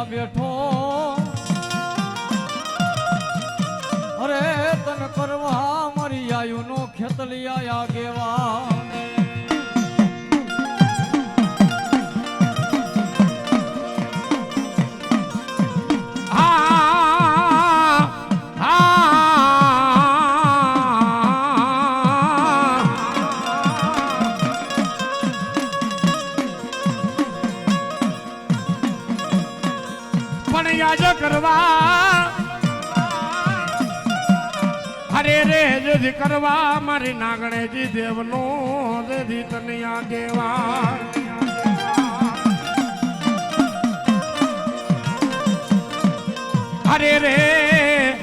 બેઠો અરે તન કરવા મારી આયુ નો ખેતલિયા આગેવા હરે રે જેથી કરવા મારી નાગણેજી દેવનો જેથી તને આગેવા હરે રે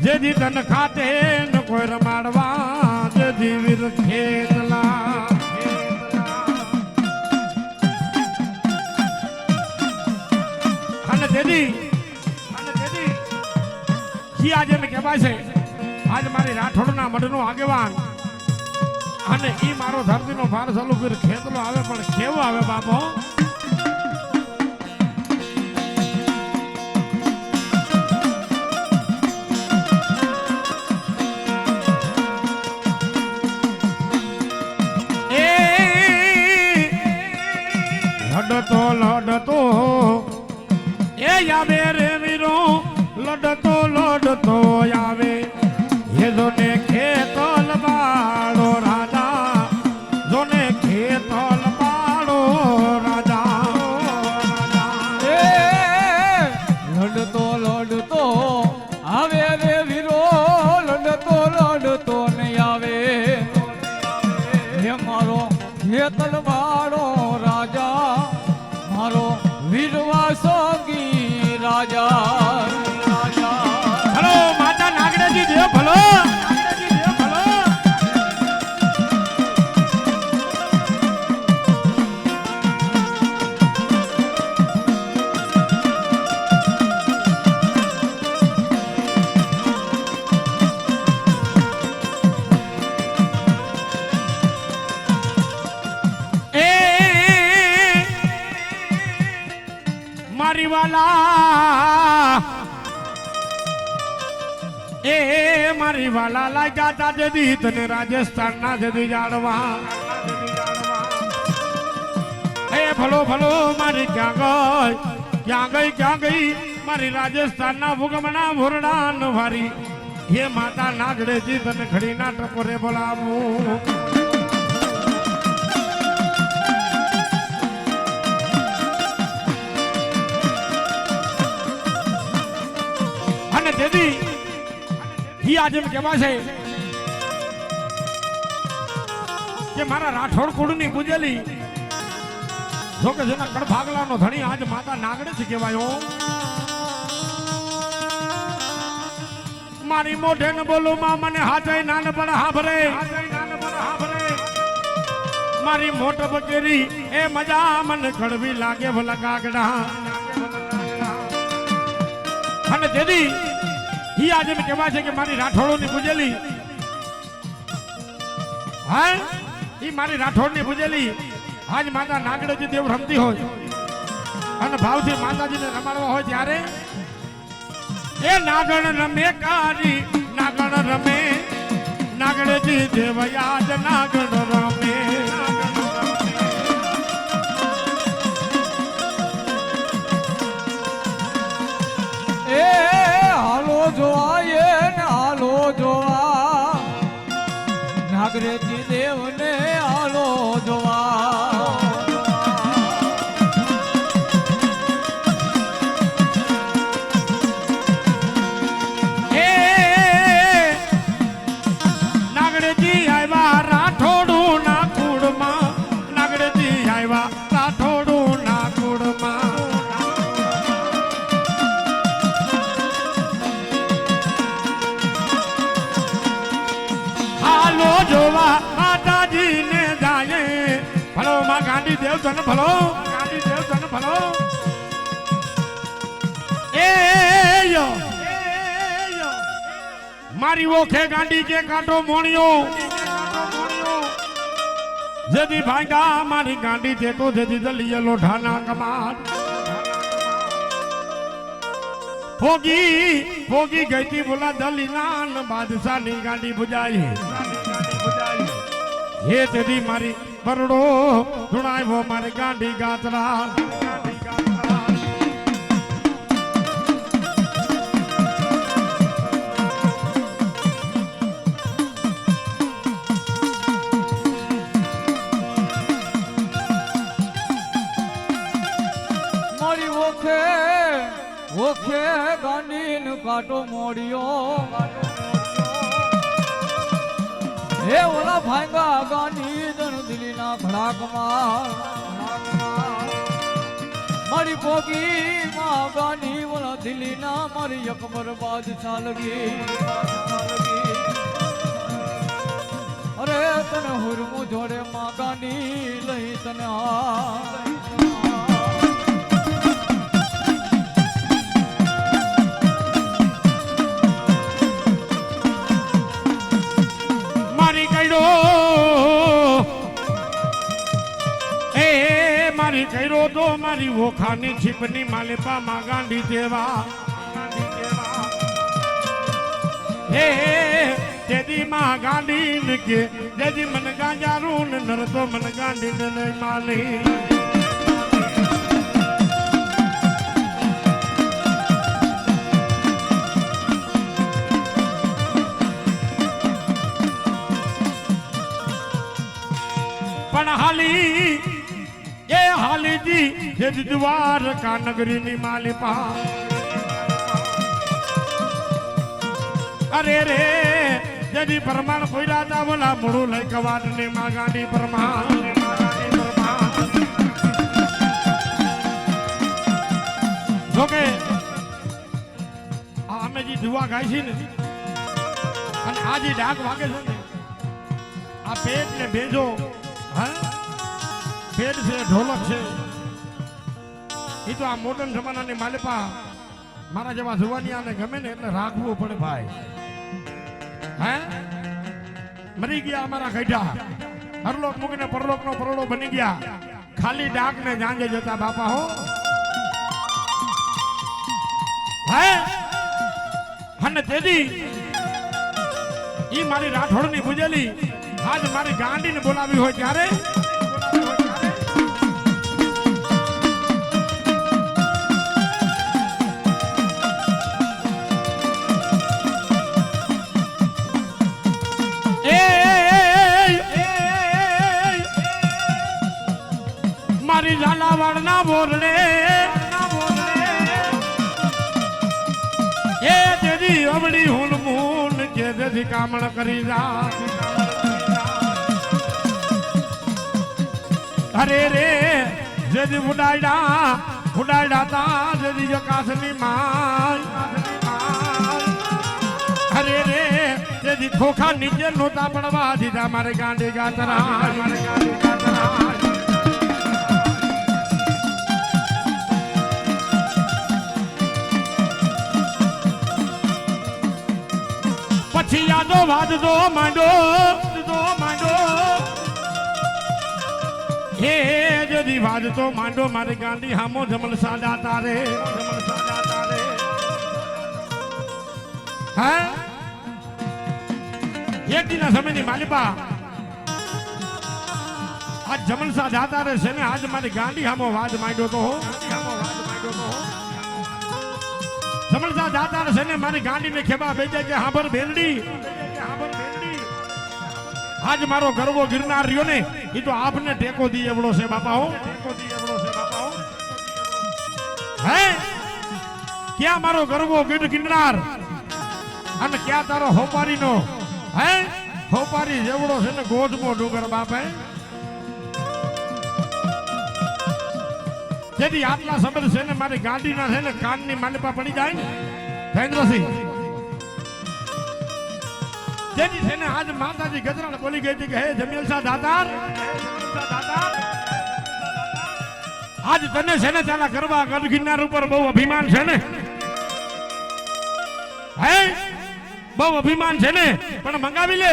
જેથી તન ખાતે ન કોઈ રમાડવા જેથી વીર ખેતલા અને તેથી આજે મેં કહેવાય છે આજ મારી રાઠોડના મઢનો આગેવાન અને ઈ મારો ધરતીનો ભાર ચાલુ કરી ખેતલો આવે પણ કેવો આવે બાપો લડતો એ આવે રે વીરો લડતો આવે એ જોને ખેતલ બાળો રાજા જોને ખેતલ બાળો રાજા લડતો આવે રે વીરો લડતો નહીં આવે હે મારો ખેતલ બાળો રાજા મારો વીરવા સોગી રાજા દેવ ભલો મારી વાલા એ મારી વાલા લાગ્યા તા જદી તને રાજસ્થાન ના જદી જાડવા એ ભલો મારી ક્યાં ગઈ મારી રાજસ્થાન ના ભૂગમના ભોરડા વારી હે માતા નાગડેજી તને ખડી ના ટકોરે બોલાવું અને જદી ઈ આજે કેવા છે કે મારા રાઠોડ કુળની પૂજેલી જો કે જેના કડભાગલાનો ધણી આજ માતા નાગડે છે કહેવાયો મારી મોઢે ન બોલું માં મને હાથે નાન પણ હાભરે મારી મોટ બકેરી એ મજા મને કડવી લાગે ભલા કાગડા અને દેદી ઈ આજે મેં કહેવાય છે કે મારી રાઠોડોની પૂજેલી હા ઈ મારી રાઠોડની પૂજેલી આજ માતા નાગડેજી દેવ રમતી હોય અને ભાવથી માતાજીને રમાડવા હોય ત્યારે એ નાગણ રમે કારી નાગણ રમે નાગડેજી દેવ યાદ નાગણ રમે જોવા નાગરેજી દેવને આલો જોવા એ નાગરેજી આવ્યા રાઠોડું ના કુળમાં નાગરેજી આવ્યા રાઠોડું ના કુળમાં જોવા માતાજી ને જાય ભલો માં ગાંધી દેવ તન ભલો એ મારી ઓખે ગાંધી કે કાંટો મોણ્યો જેથી ભાંગા મારી ગાંડી તે તો જેથી દલિયેલો ઢાના કમાર ભોગી ગઈ તી બોલા દલીલાન બાદશાહની ગાંડી બુજાઈ હે તેથી મારી બરડો ધુણાવ્યો મારી ગાંડી ગાતરા ઓખે ગાંડીન કાટો મોડિયો હે ઓલા ભાંગા ગાંડી દણ દિલીના ખડાકમાં મારી પોગી માં ગાંડી ઓલા દિલીના મારી અકબર બાદશાહ લગી અરે તને હુરમું જોડે માં ગાંડી લઈ તને મારી કઈરો તો મારી ઓખાની છીપની માલિપા માં ગાંડી દેવા હે તેદી માં ગાંડી ને કે જેદી મન ગાંજારું ને નર તો મન ગાંડી ને નહીં માલી પણ હાલીજી જે દ્વારકા નગરીની માલિપા અરે રે જેદી પરમાણ કોઈરા તા બોલા મોડું લઈ કવાટ ને માં ગાંડી પરમાણ જોકે અમે જે દુઆ ગાય છે ને અને આ જે ડાક વાગે છે ને આ પેટ ને ભેજો હા પેટ છે ઢોલક છે એ તો આ મોડર્ન જમાનાની માલિપા મારા જેવા જુવાનિયાને ગમે ને એટલે રાખવું પડે ભાઈ હે મરી ગયા અમારા ગઈઢા હરલોક મૂકીને પરલોક નો પરોડો બની ગયા ખાલી ડાક ને જાંજે જતા બાપા હો હે અને તેદી ઈ મારી રાઠોડની પૂજેલી આજ મારી ગાંડીને બોલાવી હોય ત્યારે મારી ઝાલાવાડ ના બોરડે એ તેદી અવળી હુન મૂન કે તેથી કામણ કરી જા અરે રે જેદી ઉડાયડા તા જેદી જકાસની માય અરે રે જેદી ખોખા નીચે નોતા પડવા દીધા મારે ગાંડી ગાતરા પછી યાદો વાદતો માંડો હે જદી વાદતો માંડો મારી ગાંડી હામો જમલ સાદા તારે હે એક દિના સમયની માલિપા આજ જમલસા જાતા રે છે ને આજ મારી ગાંડી હામો વાદ માંડ્યો તો જમલસા જાતા રે છે ને મારી ગાંડી ને ખેબા બેજે કે હાબર ભેરડી આજ મારો ગરવો ગિરનાર રહ્યો ને એ તો આપને ટેકો દી એવડો છે બાપા હો હે ક્યાં મારો ગરવો ગિરનાર અને ક્યાં તારો હોપારી નો હે હોપારી જેવડો છે ને ગોજમો ડુંગર બાપ હે જેથી આટલા શબ્દ છે ને મારી ગાંડીના છે ને કાનની માલિપા પડી જાય ને મહેન્દ્રસિંહ જેથી છે ને આજ માતાજી ગજરાણ બોલી ગઈ હતી કે હે જમેલસા દાતાર આજ તને છે ને ચાલા કરવા ગઢ ગિરનાર ઉપર બહુ અભિમાન છે ને હે બહુ અભિમાન છે ને પણ મંગાવી લે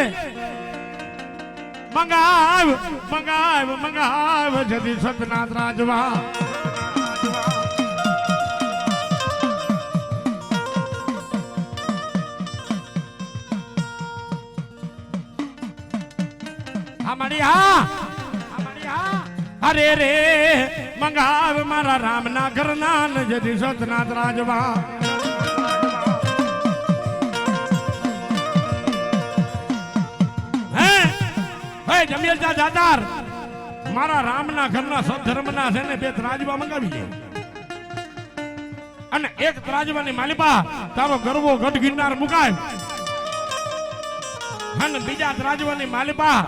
મંગાવ મંગાવ મંગાવ જદી સતનાથ રાજવા અરે રે મંગાવ મારા રામના ઘરના ને જદી સતનાથ રાજવા હે જમિયલજા દાદાર મારા રામના ઘરના સદધર્મના છે ને બે ત્રાજવા મંગાવી દે અને એક ત્રાજવાની માલિપા તારો ગરવો ગઢ ગિરનાર મુકાય અને બીજા ત્રાજવાની માલિપા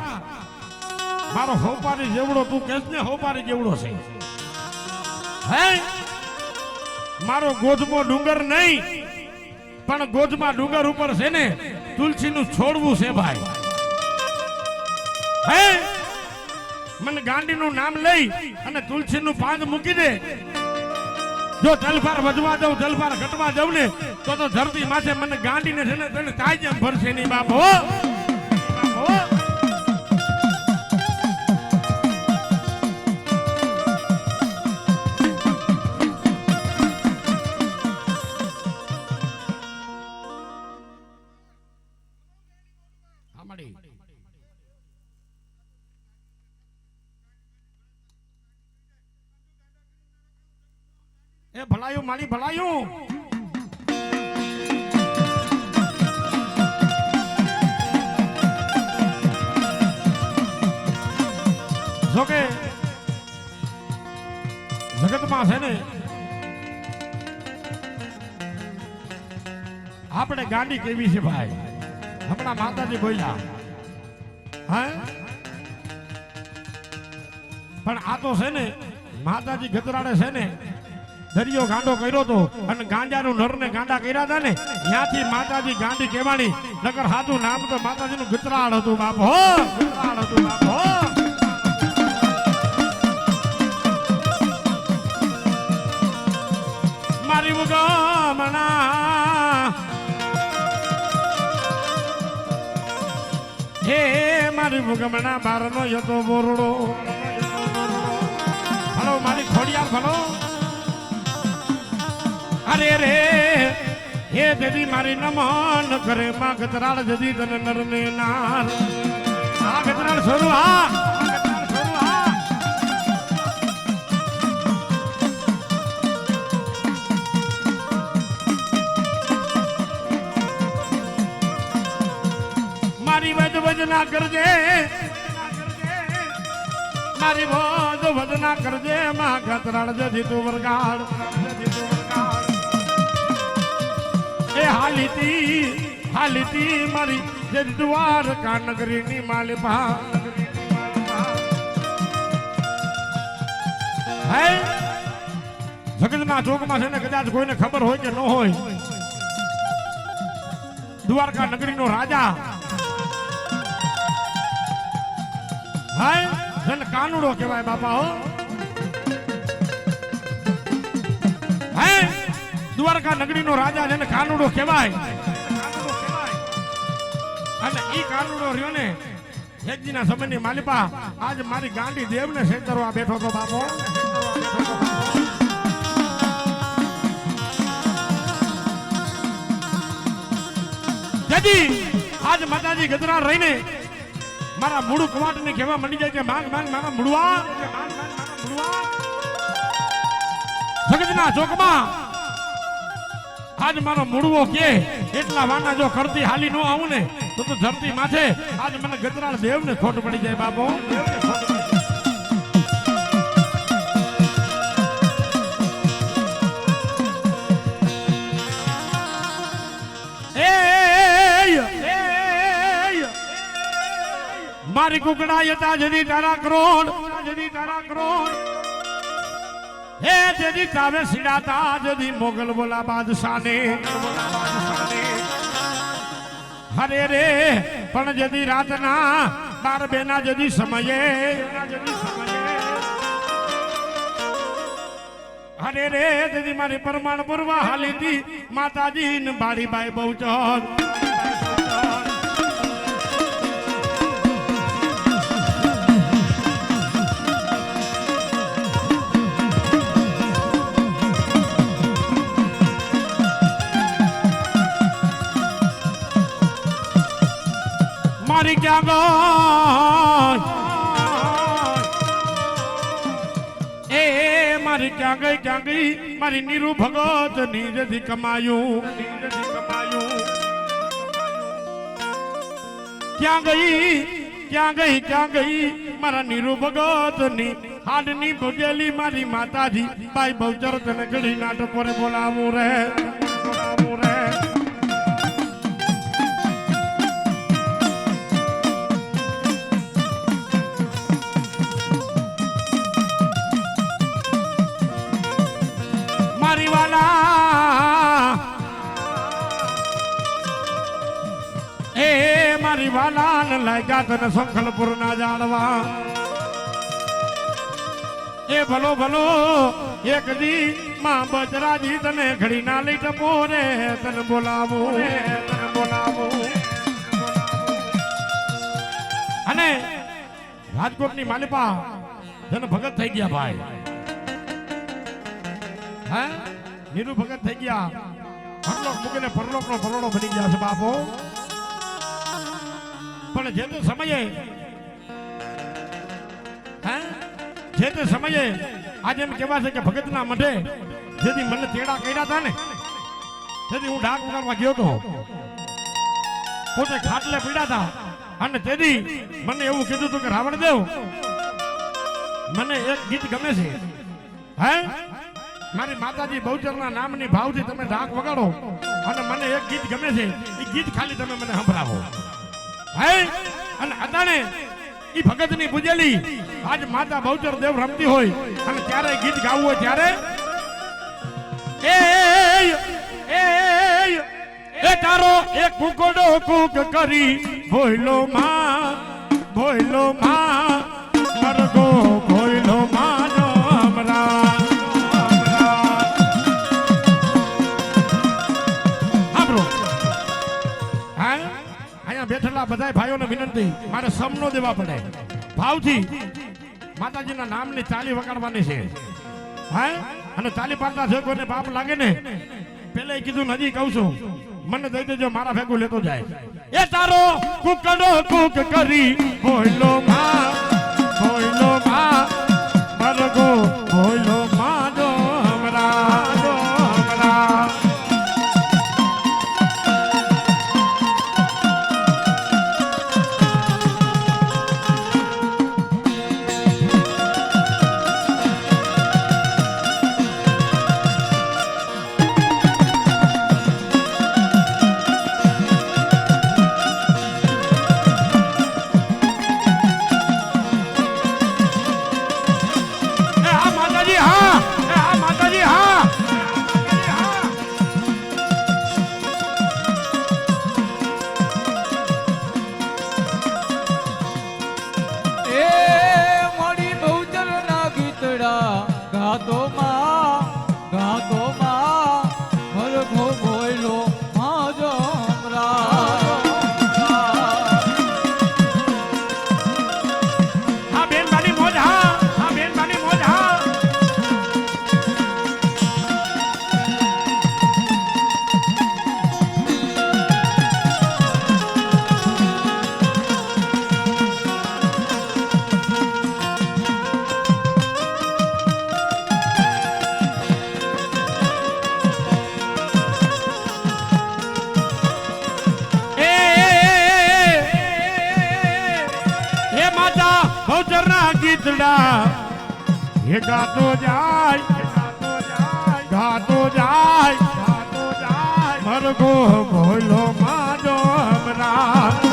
મારો હોપારી જેવડો તું કેસ ને હોપારી જેવડો છે હે મારો ગોધમો ડુંગર નહીં પણ ગોધમાં ડુંગર ઉપર છે ને તુલસીનું છોડવું છે ભાઈ હે મને ગાંડીનું નામ લઈ અને તુલસીનું પાન મૂકી દે જો જલફાર વધવા દઉં જલફાર ઘટવા દઉં ને તો ધરતી માથે મને ગાંડીને છે ને તને તાજ એમ ભરશે નહીં બાપ હો એ ભલાયું મારી ભલાયું જોકે જગતમાં છે ને આપણે ગાંડી કેવી છે ભાઈ હમણાં માતાજી બોલ્યા હે પણ આ તો છે ને માતાજી ગતરાડે છે ને દરિયો ગાંડો કર્યો તો અને ગાંડાનું નરને ગાંડા કર્યા હતા ને ત્યાંથી માતાજી ગાંડી કહેવાની નકર હાથું નામ તો માતાજીનું ગતરાડ હતું બાપ હો ગતરાડ હતું બાપ હો મારી મુગમણા હે મારી મુગમણા બારનો યતો બોરડો હલો મારી ખોડિયાર ભલો અરે રે હે દેવી મારી નમન કરે માં ગતરાળ જદી તને નરને નાર આ ગતરાળ છોરું હા મારી વજ ના કરજે મારી વજ ના કરજે માં ગતરાળ જદી તું વરગાડ એ હાલીતી મારી જે દ્વારકા નગરીની માલિપા હે જગતના ચોકમાં છે ને કદાચ કોઈને ખબર હોય કે ન હોય દ્વારકા નગરીનો રાજા હે જેને કાનુડો કહેવાય બાપા હો હે દ્વારકા નગરીનો રાજા જેને કાનુડો કહેવાય અને ઈ કાનુડો રહ્યો ને એકજીના સમયની માલિપા આજ મારી ગાંડી દેવને સેતરવા બેઠો તો બાપો જજી આજ માતાજી ગદરા રહીને મારા મૂળ કવાટને કહેવા મંડી જાય કે માંગ માંગ મારા મૂળવા જગતના ચોકમાં આજ મારો મૂળવો કે એટલા વાના જો કરતી હાલી નો આવું ને તો ધરતી માથે આજ મને ગજરાળ દેવને ખોટ પડી જાય બાપો મારી કુકડા યતા જદી તારા કરોડ હે જદી તાવે સિડાતા જદી મોગલ બોલા બાદશાને હરે રે પણ જદી રાતના 12 બેના જદી સમયે હરે રે જદી મારી પરમાણ પૂર્વા હાલીતી માતાજી ને બાળી બાઈ બહુ ચોર મારી ક્યાં ગઈ એ મારી ક્યાં ગઈ મારી નીરુ ભગત નીજથી કમાયું ક્યાં ગઈ મારા નીરુ ભગત ની હાડની ભગેલી મારી માતાજી ભાઈ બહુચર તને ઘડી નાટ પર બોલાવું રે મારી વાલા એ મારી વાલા ને લાગ્યા તને સંખલપુર ના જાણવા એ ભલો એક દી માં બજરાજી તને ઘડી ના લઈ ટપો રે તને બોલાવું અને રાજકોટ ની માલિપા તને ભગત થઈ ગયા ભાઈ હે નીરુ ભગત થઈ ગયા પરલોક મૂકીને પરલોક નો પરોડો બની ગયા છે બાપો પણ જે તે સમયે હે જે તે સમયે આજે એમ કહેવા છે કે ભગતના મઢે જેથી મને તેડા કર્યા હતા ને તેથી હું ડાક ઉગાડવા ગયો હતો પોતે ખાટલે પીડા હતા અને તેથી મને એવું કીધું હતું કે રાવણદેવ મને એક ગીત ગમે છે હે મારી માતાજી બહુચરના નામની ભાવથી તમે ડાક વગાડો અને મને એક ગીત ગમે છે એ ગીત ખાલી તમે મને સંભળાવો હે અને અદાણે ઈ ભગતની પૂજેલી આજ માતા બહુચર દેવ રમતી હોય અને ત્યારે ગીત ગાવું હોય ત્યારે એ તારો એક કુકડો કુક કરી ભોયલો માં મરગો ભોયલો માં હમરા સાંભળો હા અહીંયા બેઠેલા બધા ભાઈઓને વિનંતી મારે સમ નો દેવા પડે ભાવથી માતાજીના નામની તાલી વગાડવાની છે હા અને તાલી પાડતા છે કોઈને પાપ લાગે ને પેલે કીધું હજી કહું છું મને દઈ દેજો મારા ભેગું લેતો જાય એ તારો કુકડો કુક કરી ભોયલો માં મરગો ભોયલો માં જો હમરા ગાતો માં મરઘો ભોયલો માજો હા બેન બાની મોજ હા બેન બાની મોજ હા બહુચરના ગીતડા એ ગાતો જાય મરઘો ભોયલો માજો હમરા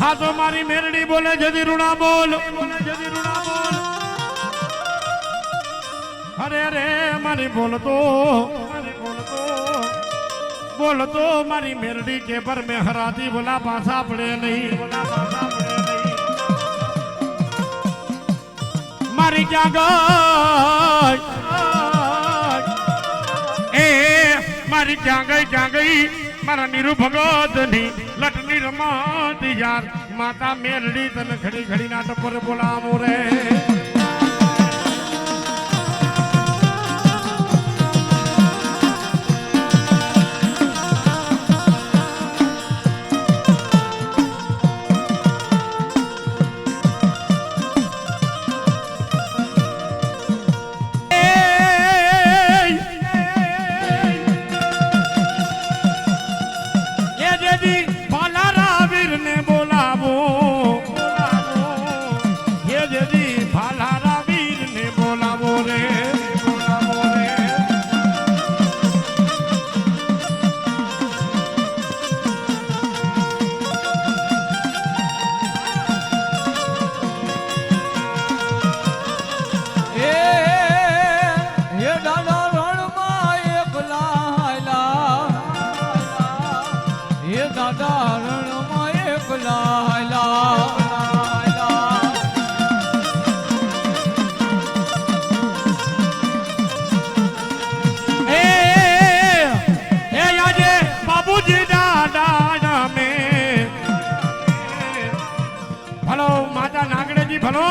હા તો મારી મેરડી બોલે જદી રૂણા બોલ અરે અરે મારી બોલતો મારી મેરડી કે પર મેં હરાતી બોલા પાછા પડે નહીં મારી ક્યાં ગઈ મારી ક્યાં ગઈ મારા નીરુ ભગત ની લટની રમાતી યાર માતા મેરડી તને ઘડી ઘડી ના ટપોરે બોલાવો રે ભલો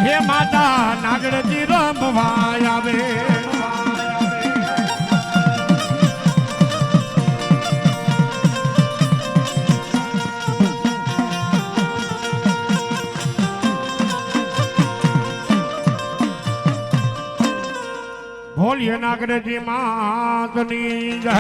હે માતા નાગડજી રમવા આવે બોલીએ નાગડજી માતની જય